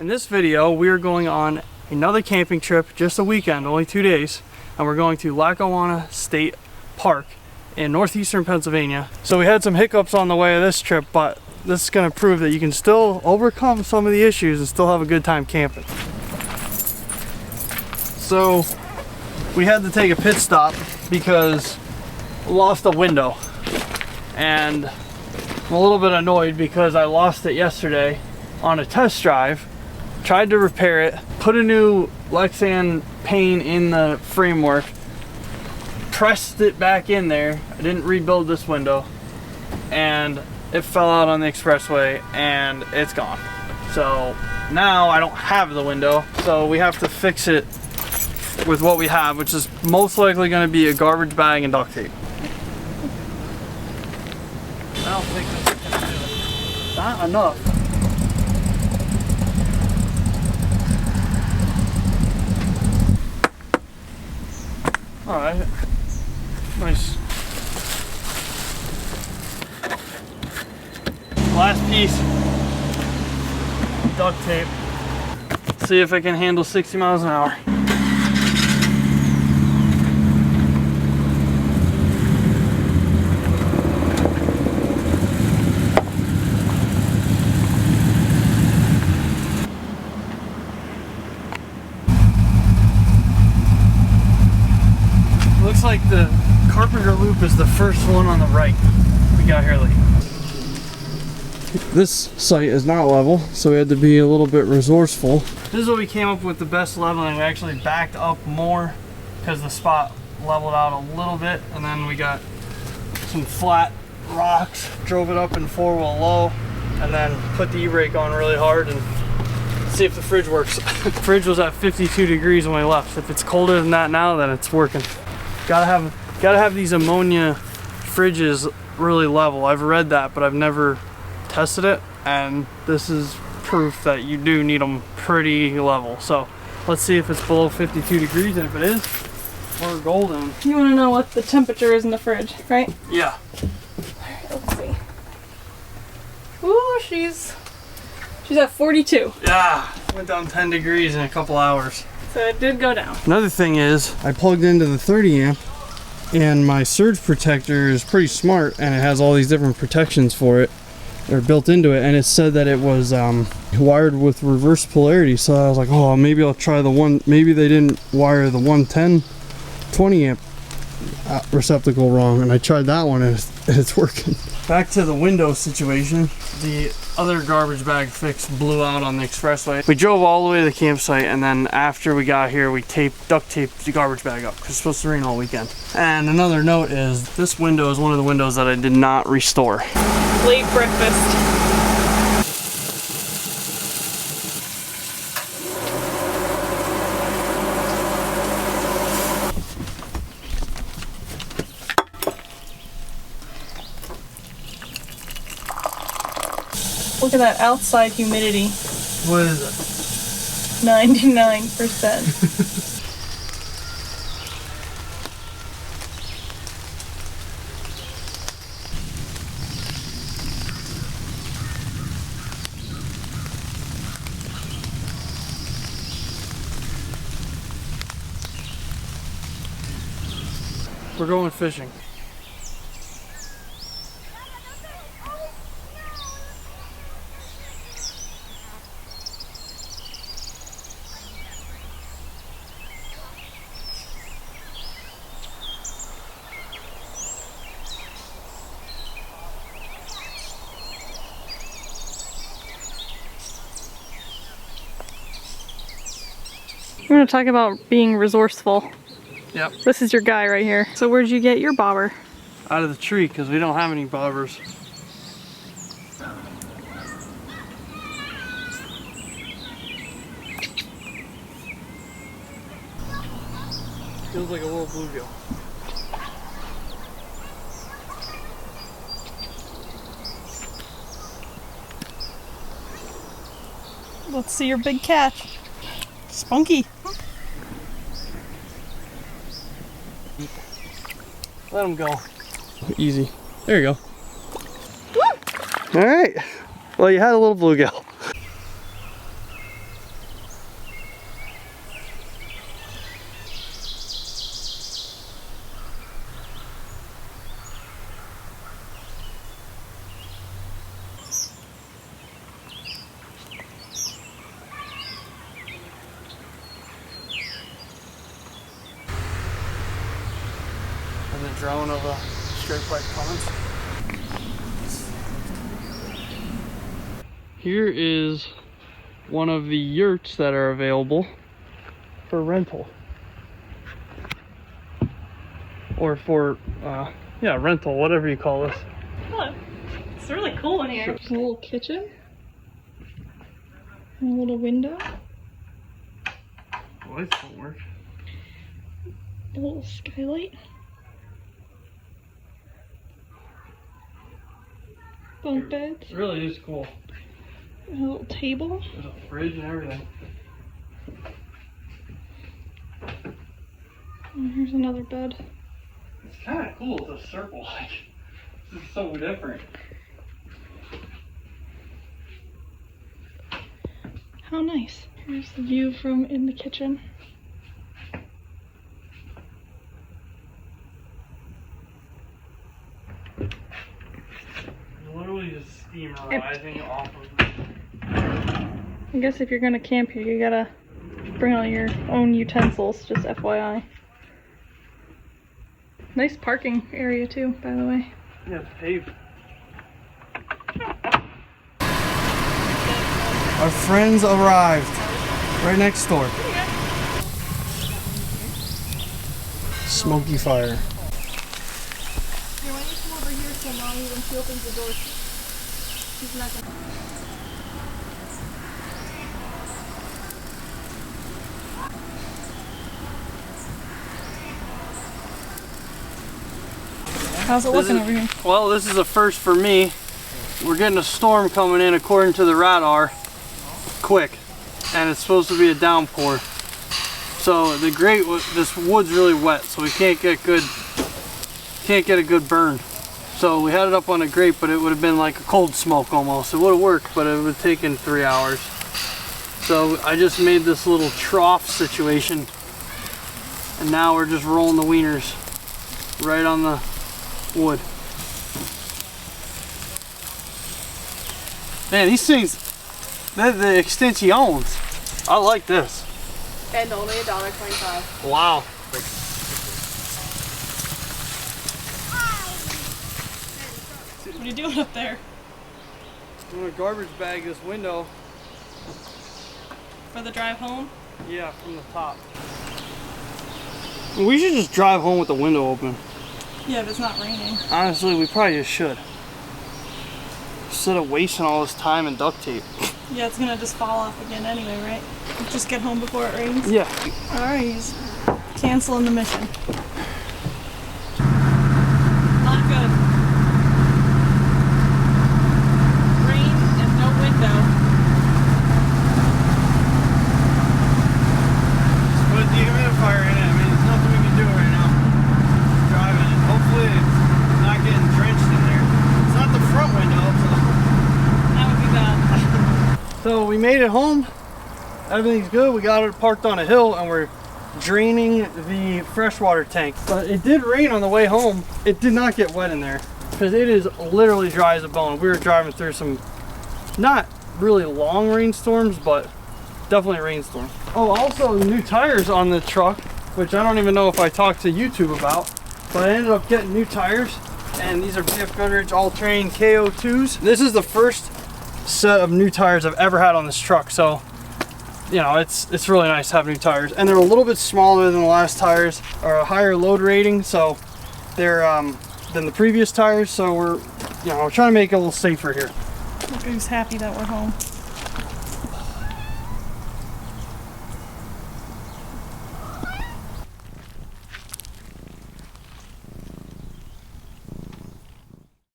In this video, we are going on another camping trip, just a weekend, only 2 days, and we're going to Lackawanna State Park in northeastern Pennsylvania. So we had some hiccups on the way of this trip, but this is going to prove that you can still overcome some of the issues and still have a good time camping. So we had to take a pit stop because I lost a window, and I'm a little bit annoyed because I lost it yesterday on a test drive. Tried to repair it, put a new Lexan pane in the framework, pressed it back in there. I didn't rebuild this window, and it fell out on the expressway and it's gone. So now I don't have the window, so we have to fix it with what we have, which is most likely going to be a garbage bag and duct tape. I don't think this is going to do it. Not enough. Alright, nice. Last piece, duct tape. See if I can handle 60 miles an hour. Looks like the carpenter loop is the first one on the right. We got here late. This site is not level, so we had to be a little bit resourceful. This is what we came up with, the best leveling. We actually backed up more because the spot leveled out a little bit, and then we got some flat rocks, drove it up in 4-wheel low, and then put the e-brake on really hard and see if the fridge works. The fridge was at 52 degrees when we left. If it's colder than that now, then it's working. Gotta have these ammonia fridges really level. I've read that, but I've never tested it, and this is proof that you do need them pretty level. So let's see if it's below 52 degrees, and if it is, we're golden. You want to know what the temperature is in the fridge, right? Yeah. Alright, let's see. Ooh, she's at 42. Yeah, went down 10 degrees in a couple hours. So it did go down. Another thing is, I plugged into the 30 amp, and my surge protector is pretty smart, and it has all these different protections for it. They're built into it, and it said that it was wired with reverse polarity. So I was like, oh, maybe I'll try the one. Maybe they didn't wire the 110 20 amp receptacle wrong, and I tried that one, and it's working. Back to the window situation. The other garbage bag fix blew out on the expressway. We drove all the way to the campsite, and then after we got here, we duct taped the garbage bag up because it's supposed to rain all weekend. And another note is, this window is one of the windows that I did not restore. Late breakfast. Look at that outside humidity. What is it? 99%. We're going fishing. We're going to talk about being resourceful. Yep. This is your guy right here. So where'd you get your bobber? Out of the tree, because we don't have any bobbers. Feels like a little bluegill. Let's see your big catch. Spunky. Let him go. Easy. There you go. All right. Well, you had a little bluegill. drone of a straight pipe coming. Here is one of the yurts that are available for rental. Or for, yeah, rental, whatever you call this. Look, it's really cool in here. A little kitchen. And a little window. Lights don't work. A little skylight. Bunk beds. It really is cool. A little table. There's a fridge and everything. And here's another bed. It's kind of cool. It's a circle. Like, this is so different. How nice. Here's the view from in the kitchen. Literally just steam rising off of the... I guess if you're gonna camp here, you gotta bring all your own utensils, just FYI. Nice parking area too, by the way. Yeah, it's paved. Our friends arrived. Right next door. Smoky fire. Here, why don't you come over here so Mommy, when she opens the door, she's not gonna... How's it looking over here? Well, this is a first for me. We're getting a storm coming in according to the radar. Quick. And it's supposed to be a downpour. So the grate, this wood's really wet, so we can't get a good burn. So we had it up on a grate, but it would have been like a cold smoke almost. It would have worked, but it would have taken 3 hours. So I just made this little trough situation, and now we're just rolling the wieners right on the wood. Man, these things, they're the extensions. I like this. And only $1.25. Wow. What are you doing up there? I'm gonna garbage bag this window. For the drive home? Yeah, from the top. We should just drive home with the window open. Yeah, if it's not raining. Honestly, we probably just should. Instead of wasting all this time and duct tape. Yeah, it's gonna just fall off again anyway, right? Just get home before it rains? Yeah. Alright, he's canceling the mission. Not good. Rain and no window. Just put a dehumidifier in it. I mean, there's nothing we can do right now. Driving it. Hopefully it's not getting drenched in there. It's not the front window, so. That would be bad. So we made it home. Everything's good. We got it parked on a hill and we're draining the freshwater tank. But it did rain on the way home. It did not get wet in there because it is literally dry as a bone. We were driving through some not really long rainstorms, but definitely rainstorms. Oh, also new tires on the truck, which I don't even know if I talked to YouTube about, but I ended up getting new tires, and these are BF Goodrich all-terrain KO2s. This is the first set of new tires I've ever had on this truck, so you know, it's really nice to have new tires, and they're a little bit smaller than the last tires, or a higher load rating, so they're than the previous tires. So we're trying to make it a little safer here. Look who's happy that we're home.